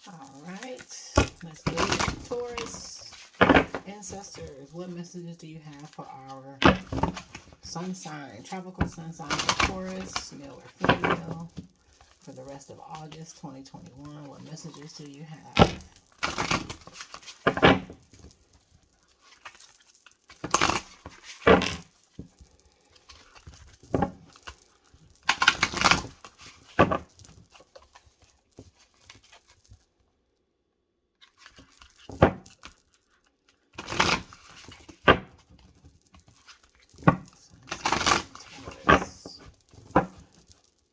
All right, let's do it. Taurus, ancestors, what messages do you have for our sun sign, tropical sun sign of Taurus, male or female, for the rest of August 2021? What messages do you have?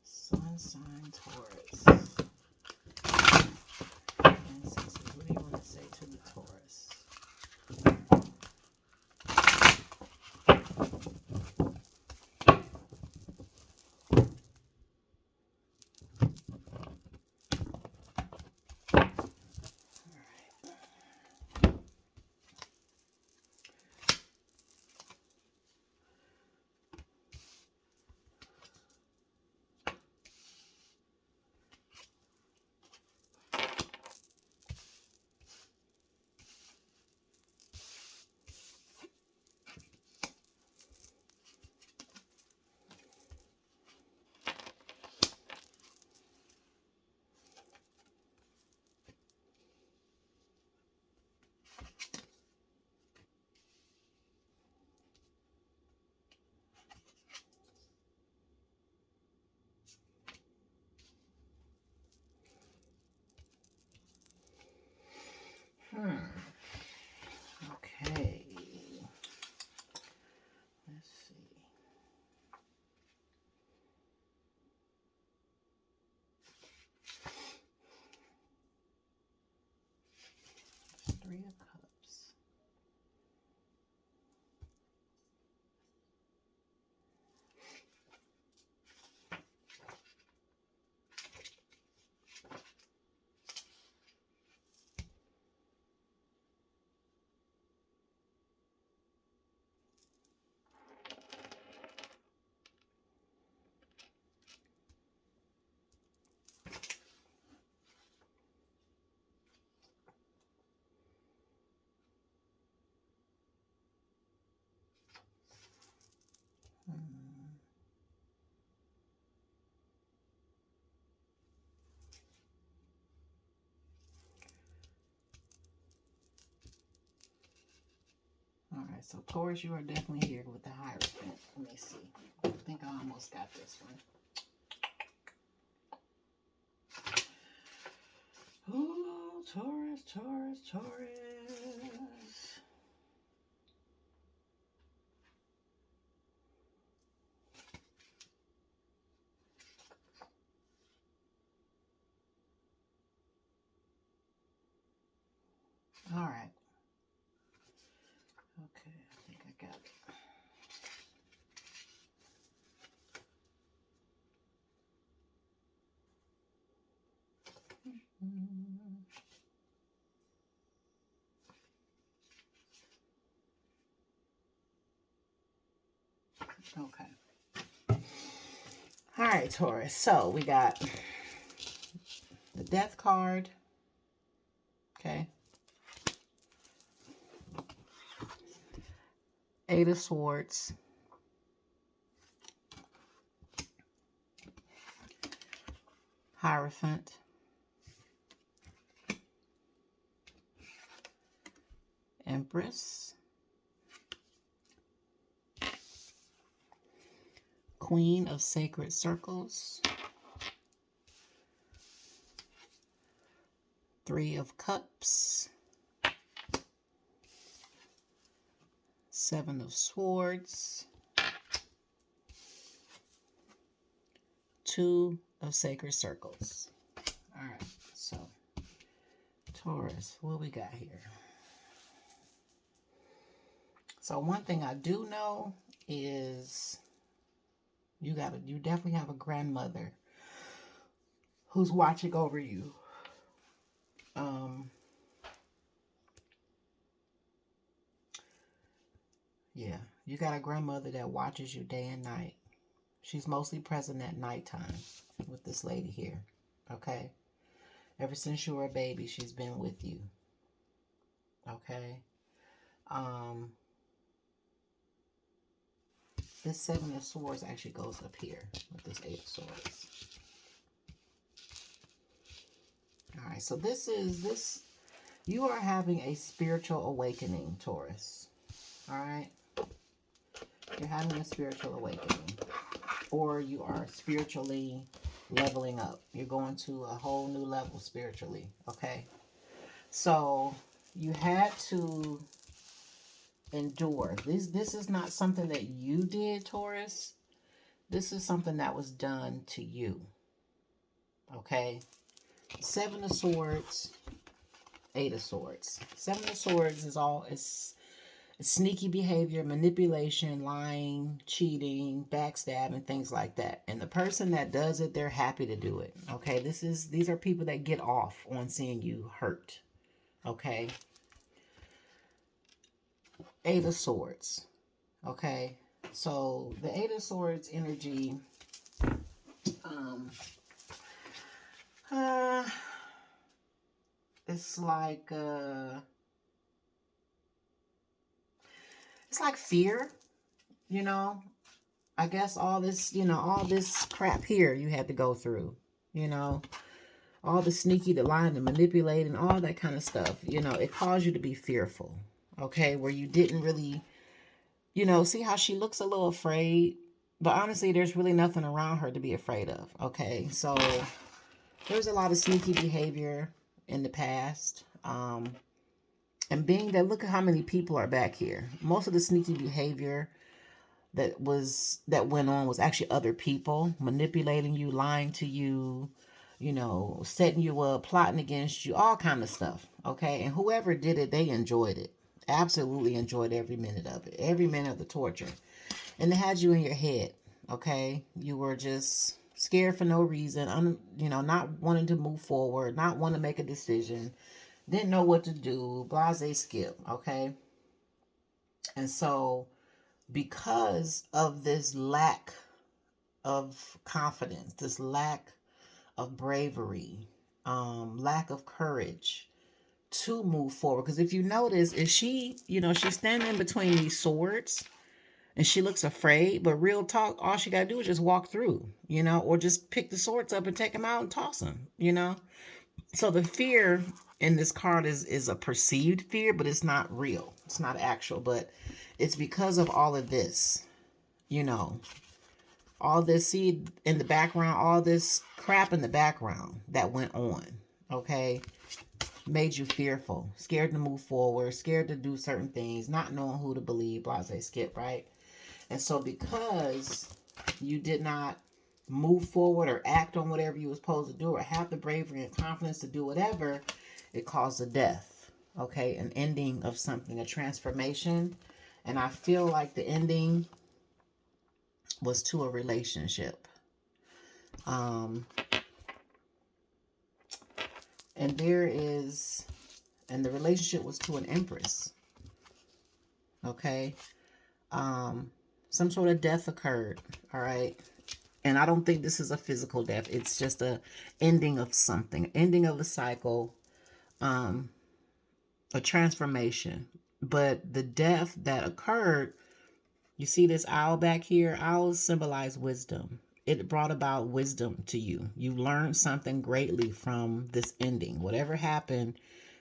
Sun sign Taurus. Ancestors, what do you want to say to the Taurus? Okay. Let's see. Three of Cups. All right, so Taurus, you are definitely here with the Hierophant. Let me see. I think I almost got this one. Ooh, Taurus, Taurus, Taurus. All right. Okay, I think I got it. Okay. All right, Taurus. So we got the Death card. Okay. Eight of Swords. Hierophant. Empress. Queen of Sacred Circles. Three of Cups. Seven of Swords. Two of Sacred Circles. All right, so Taurus, what we got here? So one thing I do know is you definitely have a grandmother who's watching over you. Yeah, you got a grandmother that watches you day and night. She's mostly present at nighttime with this lady here, okay? Ever since you were a baby, she's been with you. Okay. This Seven of Swords actually goes up here with this Eight of Swords. All right, so this, you are having a spiritual awakening, Taurus. All right. You're having a spiritual awakening. Or you are spiritually leveling up. You're going to a whole new level spiritually. Okay. So you had to endure. This is not something that you did, Taurus. This is something that was done to you. Okay. Seven of Swords, Eight of Swords. Seven of Swords is all, it's sneaky behavior, manipulation, lying, cheating, backstabbing, things like that. And the person that does it, they're happy to do it. Okay. These are people that get off on seeing you hurt. Okay. Eight of Swords. Okay. So the Eight of Swords energy, it's like fear, you know. I guess all this, all this crap here you had to go through, all the sneaky, the lying, the manipulating, all that kind of stuff, it caused you to be fearful. Okay, where you didn't really, see how she looks a little afraid, but honestly, there's really nothing around her to be afraid of. Okay, so there's a lot of sneaky behavior in the past. And being that, look at how many people are back here. Most of the sneaky behavior that went on was actually other people manipulating you, lying to you, setting you up, plotting against you, all kind of stuff. Okay, and whoever did it, they enjoyed it. Absolutely enjoyed every minute of it, every minute of the torture. And they had you in your head. Okay, you were just scared for no reason, not wanting to move forward, not wanting to make a decision, didn't know what to do, blase skip. Okay, and so because of this lack of confidence, this lack of bravery, lack of courage to move forward. Because if you notice, is she, she's standing between these swords and she looks afraid, but real talk, all she got to do is just walk through, or just pick the swords up and take them out and toss them, So the fear in this card is a perceived fear, but it's not real. It's not actual, but it's because of all of this, all this, see in the background, all this crap in the background that went on. Okay. Made you fearful, scared to move forward, scared to do certain things, not knowing who to believe, blase skip, right? And so because you did not move forward or act on whatever you were supposed to do or have the bravery and confidence to do whatever, it caused a death, okay? An ending of something, a transformation. And I feel like the ending was to a relationship. And the relationship was to an Empress. Okay. Some sort of death occurred. All right. And I don't think this is a physical death. It's just a ending of something, ending of a cycle, a transformation. But the death that occurred, you see this owl back here? Owls symbolize wisdom. It brought about wisdom to you. You learned something greatly from this ending. Whatever happened,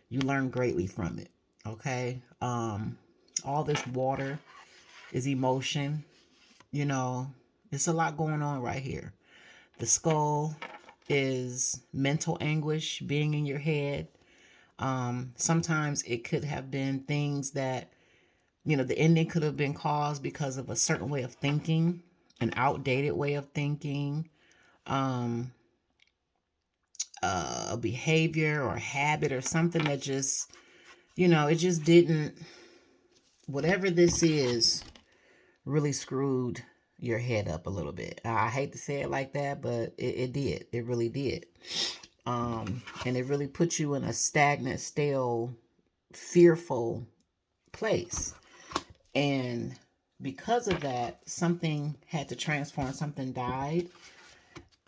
you learned greatly from it. Okay? All this water is emotion. It's a lot going on right here. The skull is mental anguish, being in your head. Sometimes it could have been things that, the ending could have been caused because of a certain way of thinking, an outdated way of thinking, a behavior or habit or something that just, it just didn't, whatever this is, really screwed your head up a little bit. I hate to say it like that, but it did. It really did. And it really put you in a stagnant, stale, fearful place. And because of that, something had to transform, something died.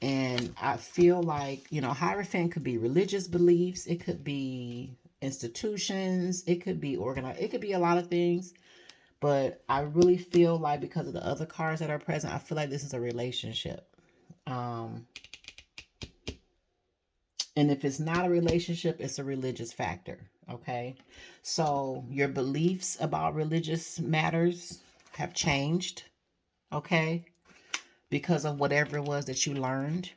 And I feel like, you know, Hierophant could be religious beliefs. It could be institutions. It could be organized. It could be a lot of things. But I really feel like because of the other cards that are present, I feel like this is a relationship. Um, and if it's not a relationship, it's a religious factor. Okay. So your beliefs about religious matters have changed. Okay. Because of whatever it was that you learned.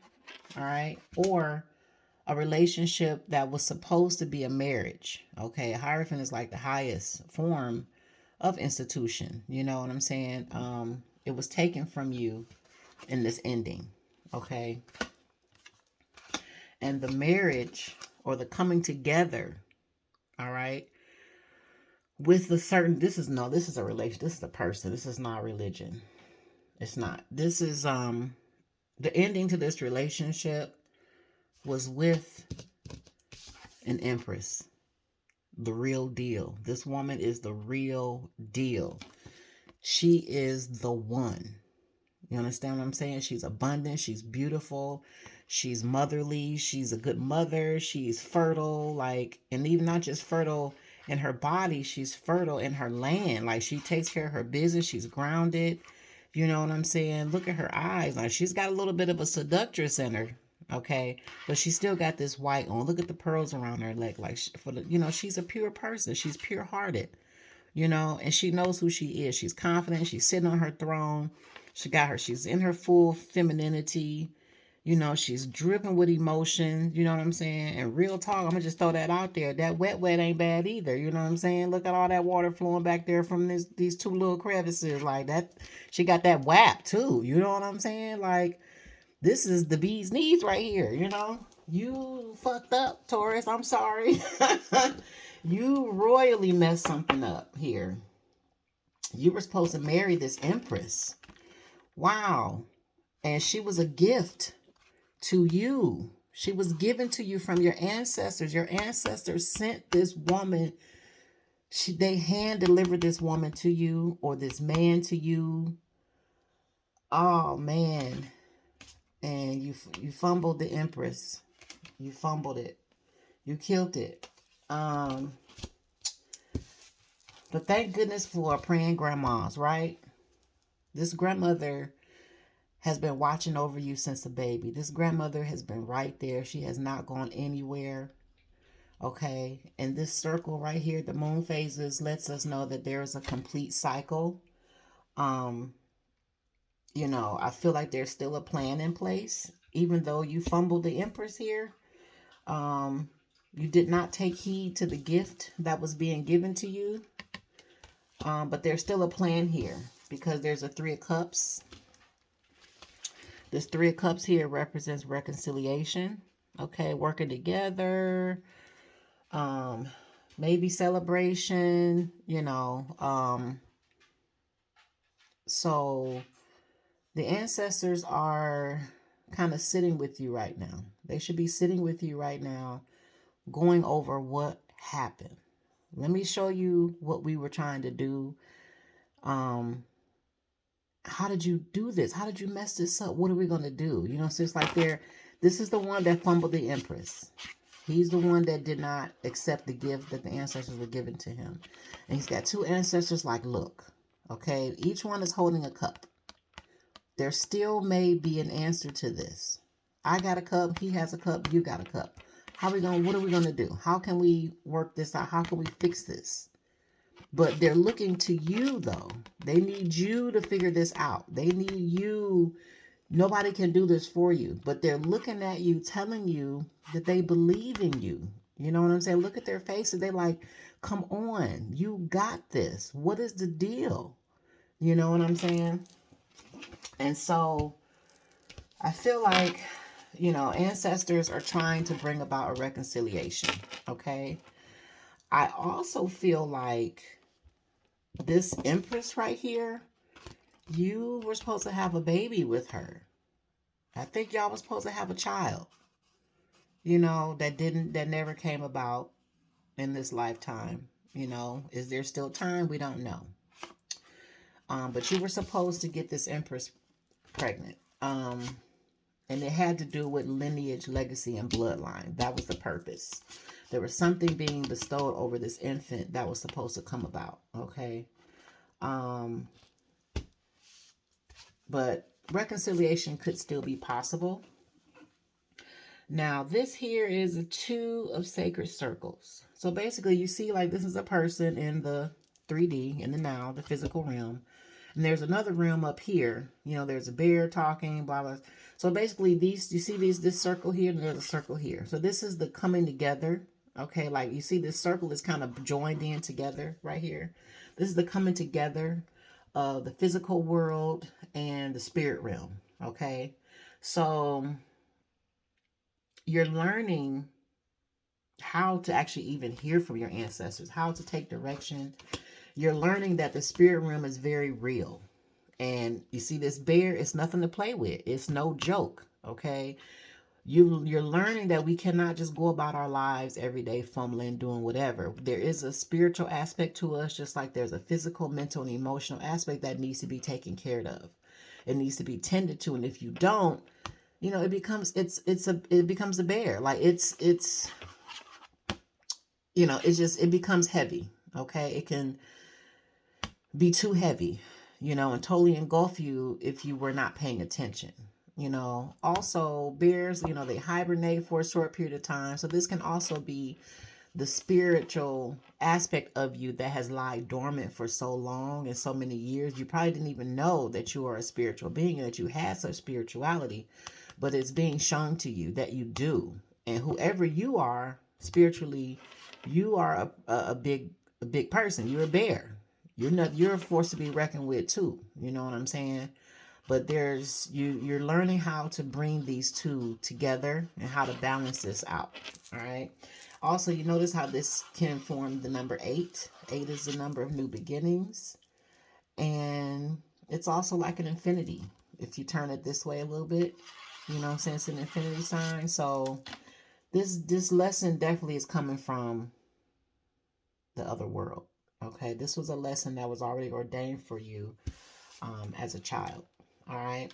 All right. Or a relationship that was supposed to be a marriage. Okay. A Hierophant is like the highest form of institution. You know what I'm saying? It was taken from you in this ending. Okay. And the marriage or the coming together, all right, with the certain, this is a relation, this is a person, this is not religion. It's not. This is the ending to this relationship was with an Empress. The real deal. This woman is the real deal. She is the one. You understand what I'm saying? She's abundant. She's beautiful. She's motherly. She's a good mother. She's fertile. Like, and even not just fertile in her body, she's fertile in her land. Like, she takes care of her business. She's grounded. You know what I'm saying? Look at her eyes. Like, she's got a little bit of a seductress in her. Okay. But she still got this white on. Look at the pearls around her leg. Like, for the, you know, she's a pure person. She's pure hearted. You know, and she knows who she is. She's confident. She's sitting on her throne. She's in her full femininity. You know, she's dripping with emotion. You know what I'm saying? And real talk, I'm going to just throw that out there. That wet ain't bad either. You know what I'm saying? Look at all that water flowing back there from these two little crevices. Like that, she got that WAP too. You know what I'm saying? Like, this is the bee's knees right here, you know? You fucked up, Taurus. I'm sorry. You royally messed something up here. You were supposed to marry this Empress. Wow. And she was a gift to you. She was given to you from your ancestors. Your ancestors sent this woman. They hand delivered this woman to you or this man to you. Oh, man. And you fumbled the Empress. You fumbled it. You killed it. But thank goodness for praying grandmas, right? This grandmother has been watching over you since a baby. This grandmother has been right there. She has not gone anywhere. Okay. And this circle right here, the moon phases, lets us know that there is a complete cycle. You know, I feel like there's still a plan in place. Even though you fumbled the Empress here, you did not take heed to the gift that was being given to you. But there's still a plan here because there's a Three of Cups. This Three of Cups here represents reconciliation. Okay, working together. Maybe celebration, you know. So the ancestors are kind of sitting with you right now. They should be sitting with you right now, going over what happened. Let me show you what we were trying to do. How did you do this? How did you mess this up? What are we going to do? You know, so it's like this is the one that fumbled the Empress. He's the one that did not accept the gift that the ancestors were given to him. And he's got two ancestors like, look, okay, each one is holding a cup. There still may be an answer to this. I got a cup, he has a cup, you got a cup. What are we going to do? How can we work this out? How can we fix this? But they're looking to you, though. They need you to figure this out. They need you. Nobody can do this for you. But they're looking at you, telling you that they believe in you. You know what I'm saying? Look at their faces. They're like, come on. You got this. What is the deal? You know what I'm saying? And so I feel like, you know, ancestors are trying to bring about a reconciliation. Okay? I also feel like this Empress right here, you were supposed to have a baby with her. I think y'all was supposed to have a child, you know, that never came about in this lifetime. You know, is there still time? We don't know. But you were supposed to get this Empress pregnant. And it had to do with lineage, legacy, and bloodline. That was the purpose. There was something being bestowed over this infant that was supposed to come about. Okay. But reconciliation could still be possible. Now, this here is a 2 of sacred circles. So basically, you see, like, this is a person in the 3D, in the now, the physical realm. And there's another realm up here. You know, there's a bear talking, blah, blah. So basically, these, you see this circle here, and there's a circle here. So this is the coming together. Okay, like, you see this circle is kind of joined in together right here. This is the coming together of the physical world and the spirit realm. Okay, so you're learning how to actually even hear from your ancestors, how to take direction. You're learning that the spirit realm is very real. And you see this bear, it's nothing to play with. It's no joke, okay? You're learning that we cannot just go about our lives every day fumbling, doing whatever. There is a spiritual aspect to us, just like there's a physical, mental, and emotional aspect that needs to be taken care of. It needs to be tended to. And if you don't, you know, it becomes it becomes a bear. Like it's you know, it becomes heavy. Okay, it can be too heavy, you know, and totally engulf you if you were not paying attention. You know, also bears, you know, they hibernate for a short period of time. So this can also be the spiritual aspect of you that has lied dormant for so long and so many years. You probably didn't even know that you are a spiritual being and that you had such spirituality, but it's being shown to you that you do. And whoever you are spiritually, you are a big person. You're a bear. You're a force to be reckoned with too. You know what I'm saying? But there's you're learning how to bring these two together and how to balance this out. All right. Also, you notice how this can form the number 8. 8 is the number of new beginnings. And it's also like an infinity. If you turn it this way a little bit, you know what I'm saying? It's an infinity sign. So this lesson definitely is coming from the other world. Okay. This was a lesson that was already ordained for you as a child. All right.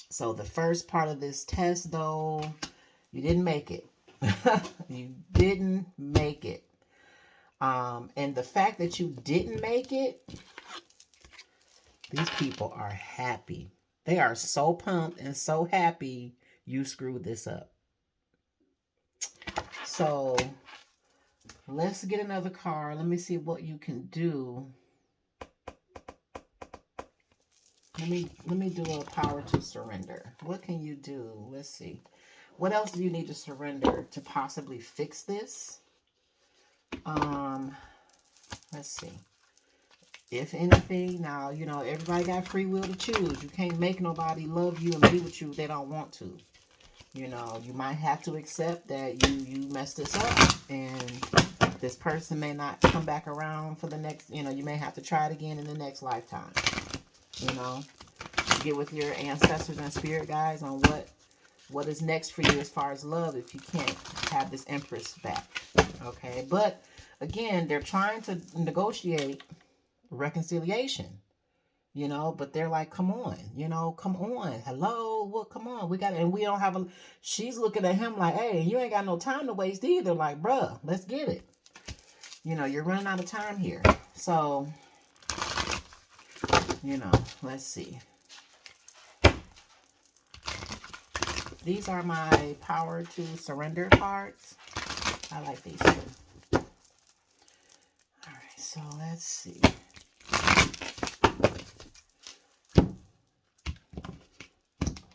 So the first part of this test, though, you didn't make it. You didn't make it. And the fact that you didn't make it, these people are happy. They are so pumped and so happy you screwed this up. So let's get another card. Let me see what you can do. Let me do a power to surrender. What can you do? Let's see. What else do you need to surrender to possibly fix this? Let's see. If anything, now, you know, everybody got free will to choose. You can't make nobody love you and be with you if they don't want to. You know, you might have to accept that you messed this up and this person may not come back around for the next, you know, you may have to try it again in the next lifetime. You know, get with your ancestors and spirit guides on what is next for you as far as love if you can't have this Empress back. Okay, but again, they're trying to negotiate reconciliation, you know, but they're like, come on, you know, come on, hello, well, come on, we got it. And we don't have she's looking at him like, hey, you ain't got no time to waste either. Like, bruh, let's get it. You know, you're running out of time here. So, you know, let's see. These are my power to surrender cards. I like these too. All right, so let's see.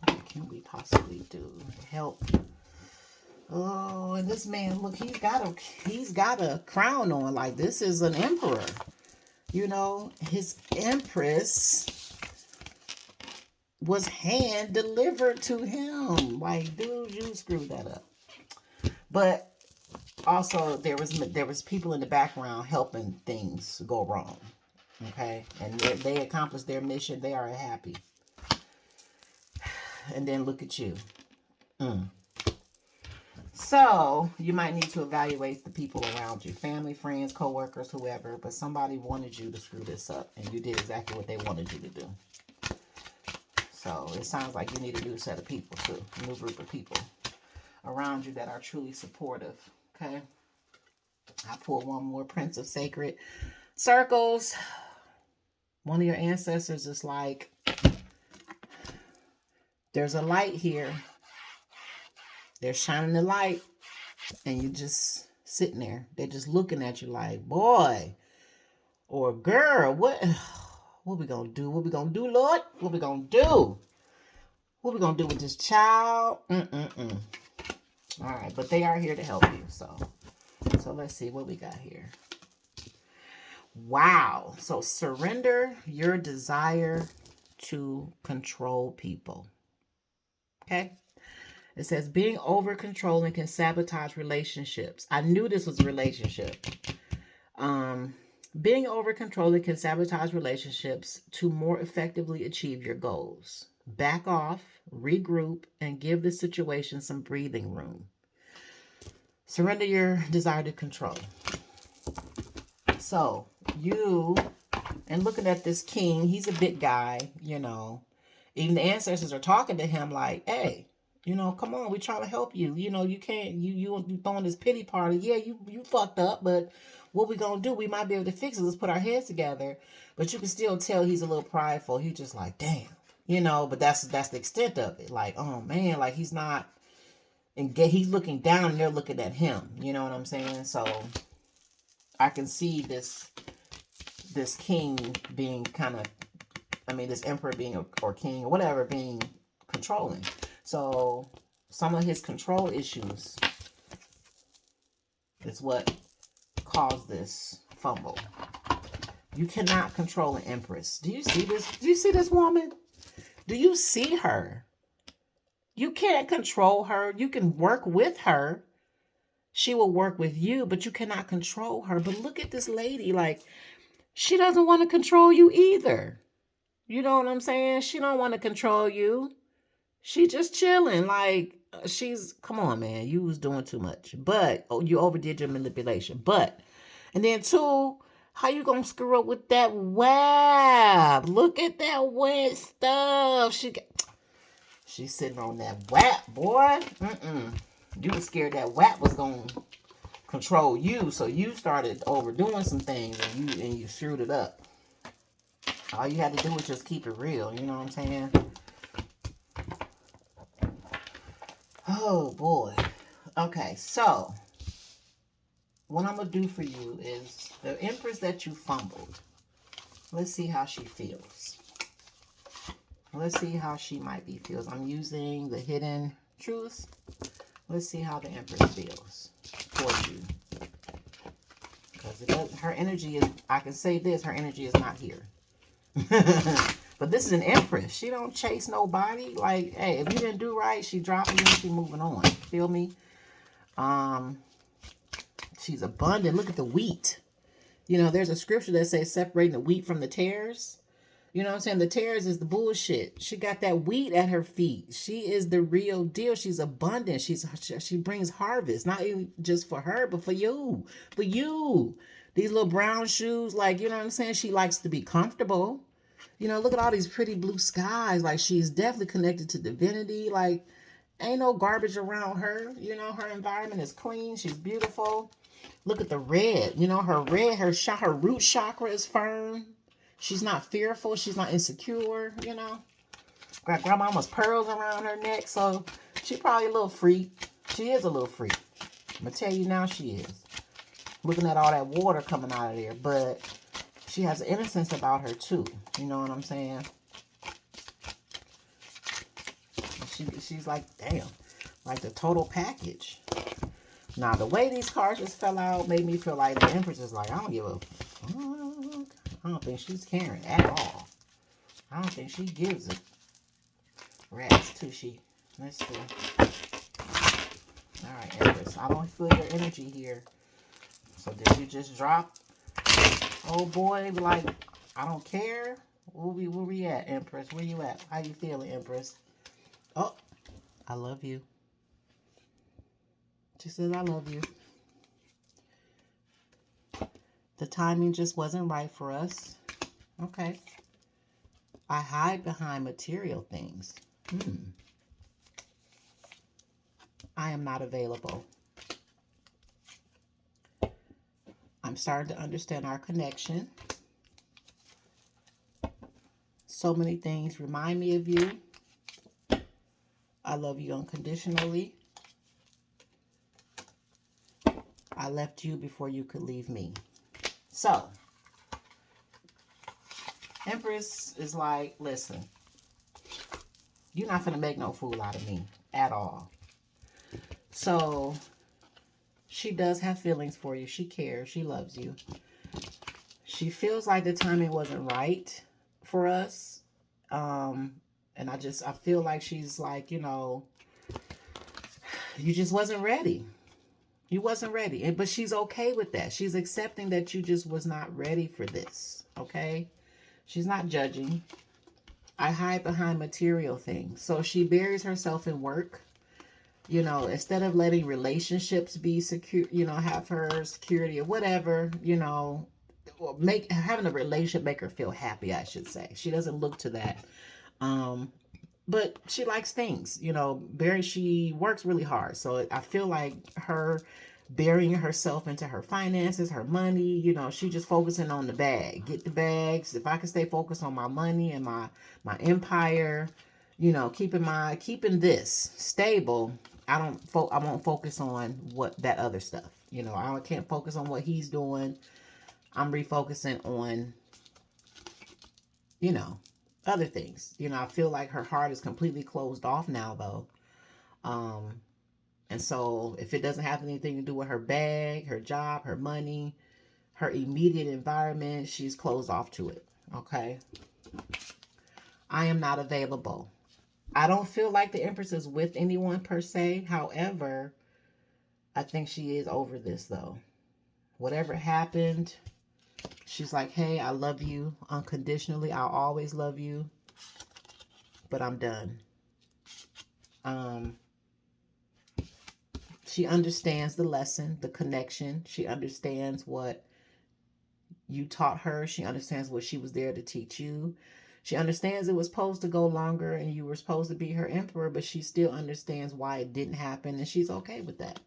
What can we possibly do? Help. Oh, and this man, look, he's got a crown on. Like, this is an emperor. You know, his Empress was hand delivered to him. Like, dude, you screwed that up. But also there was people in the background helping things go wrong. Okay, and they accomplished their mission. They are happy. And then look at you. So you might need to evaluate the people around you, family, friends, co-workers, whoever. But somebody wanted you to screw this up, and you did exactly what they wanted you to do. So it sounds like you need a new set of people too. A new group of people around you that are truly supportive. Okay. I pulled one more Prince of Sacred Circles. One of your ancestors is like, there's a light here. They're shining the light. And you just sitting there. They're just looking at you like, boy or girl, what we gonna do? What we gonna do, Lord? What we gonna do? What we gonna do with this child? All right, but they are here to help you. So let's see what we got here. Wow. So surrender your desire to control people. Okay. It says being over controlling can sabotage relationships. I knew this was a relationship. Being over controlling can sabotage relationships to more effectively achieve your goals. Back off, regroup, and give the situation some breathing room. Surrender your desire to control. So you, and looking at this king, he's a big guy, you know. Even the ancestors are talking to him like, hey, you know, come on, we're trying to help you. You know, you can't, you throwing this pity party. Yeah, you fucked up, but what we gonna do? We might be able to fix it. Let's put our heads together. But you can still tell he's a little prideful. He's just like, damn, you know. But that's the extent of it. Like, oh man, like he's not, and he's looking down, and they're looking at him. You know what I'm saying? So I can see this king being kind of, I mean, this emperor being or king or whatever being controlling. So some of his control issues is what caused this fumble. You cannot control an empress. Do you see this? Do you see this woman? Do you see her? You can't control her. You can work with her. She will work with you, but you cannot control her. But look at this lady. Like, she doesn't want to control you either. You know what I'm saying? She don't want to control you. She just chilling. Like, come on, man. You was doing too much. But, you overdid your manipulation. But, and then two, how you gonna screw up with that web? Look at that wet stuff. She's sitting on that web, boy. You were scared that web was gonna control you, so you started overdoing some things, and you screwed it up. All you had to do was just keep it real. You know what I'm saying? Oh boy. Okay, so what I'm gonna do for you is the Empress that you fumbled. Let's see how she feels. Let's see how she might be feels. I'm using the hidden truth. Let's see how the Empress feels for you. Because her energy is, I can say this, her energy is not here. But this is an Empress. She don't chase nobody. Like, hey, if you didn't do right, she dropping you and she moving on. Feel me? She's abundant. Look at the wheat. You know, there's a scripture that says separating the wheat from the tares. You know what I'm saying? The tares is the bullshit. She got that wheat at her feet. She is the real deal. She's abundant. She brings harvest. Not even just for her, but for you. For you. These little brown shoes, like, you know what I'm saying? She likes to be comfortable. You know, look at all these pretty blue skies. Like, she's definitely connected to divinity. Like, ain't no garbage around her. You know, her environment is clean. She's beautiful. Look at the red. You know, her root chakra is firm. She's not fearful. She's not insecure, you know. Got grandmama's pearls around her neck. So, she probably a little freak. She is a little freak. I'm going to tell you now she is. Looking at all that water coming out of there. But she has an innocence about her too. You know what I'm saying? She's like, damn. Like the total package. Now, the way these cards just fell out made me feel like the Empress is like, I don't give a fuck. I don't think she's caring at all. I don't think she gives it. Rats too, let's see. Alright, Empress. I don't feel your energy here. So did you just drop? Oh boy, like, I don't care. Where we at, Empress? Where you at? How you feeling, Empress? Oh, I love you. She says, I love you. The timing just wasn't right for us. Okay. I hide behind material things. I am not available. I'm starting to understand our connection. So many things remind me of you. I love you unconditionally. I left you before you could leave me. So, Empress is like, listen, you're not gonna make no fool out of me at all. So, she does have feelings for you. She cares. She loves you. She feels like the timing wasn't right for us. And I feel like she's like, you know, you just wasn't ready. You wasn't ready. But she's okay with that. She's accepting that you just was not ready for this. Okay? She's not judging. I hide behind material things. So she buries herself in work. You know, instead of letting relationships be secure, you know, have her security or whatever, you know, or having a relationship make her feel happy, I should say. She doesn't look to that. But she likes things, you know, she works really hard. So I feel like her burying herself into her finances, her money, you know, she just focusing on the bag. Get the bags. If I can stay focused on my money and my empire, you know, keeping this stable, I won't focus on what that other stuff. You know, I can't focus on what he's doing. I'm refocusing on, you know, other things. You know, I feel like her heart is completely closed off now, though. And so if it doesn't have anything to do with her bag, her job, her money, her immediate environment, she's closed off to it. Okay. I am not available. I don't feel like the Empress is with anyone per se. However, I think she is over this, though. Whatever happened, she's like, hey, I love you unconditionally. I'll always love you. But I'm done. She understands the lesson, the connection. She understands what you taught her. She understands what she was there to teach you. She understands it was supposed to go longer and you were supposed to be her emperor, but she still understands why it didn't happen, and she's okay with that.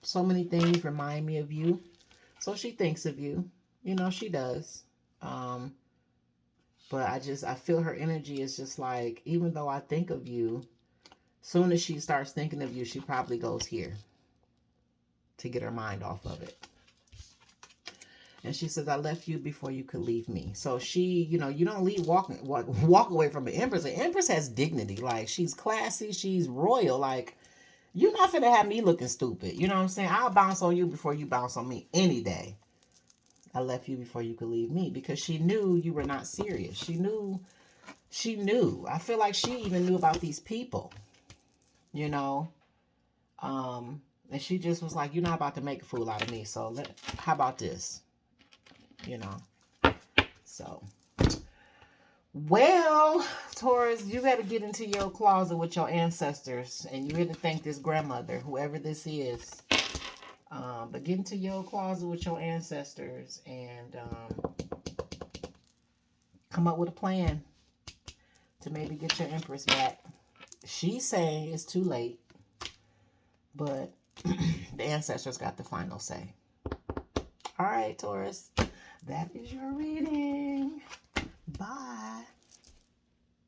So many things remind me of you. So she thinks of you. You know, she does. But I feel her energy is just like, even though I think of you, soon as she starts thinking of you, she probably goes here to get her mind off of it. And she says, I left you before you could leave me. So she, you know, you don't walk away from an Empress. An Empress has dignity. Like, she's classy. She's royal. Like, you're not finna have me looking stupid. You know what I'm saying? I'll bounce on you before you bounce on me any day. I left you before you could leave me, because she knew you were not serious. She knew. I feel like she even knew about these people, you know? And she just was like, you're not about to make a fool out of me. So how about this? You know? So, well, Taurus, you got to get into your closet with your ancestors, and you really thank this grandmother, whoever this is. But get into your closet with your ancestors and come up with a plan to maybe get your Empress back. She's saying it's too late, but the ancestors got the final say. All right, Taurus, that is your reading. Bye.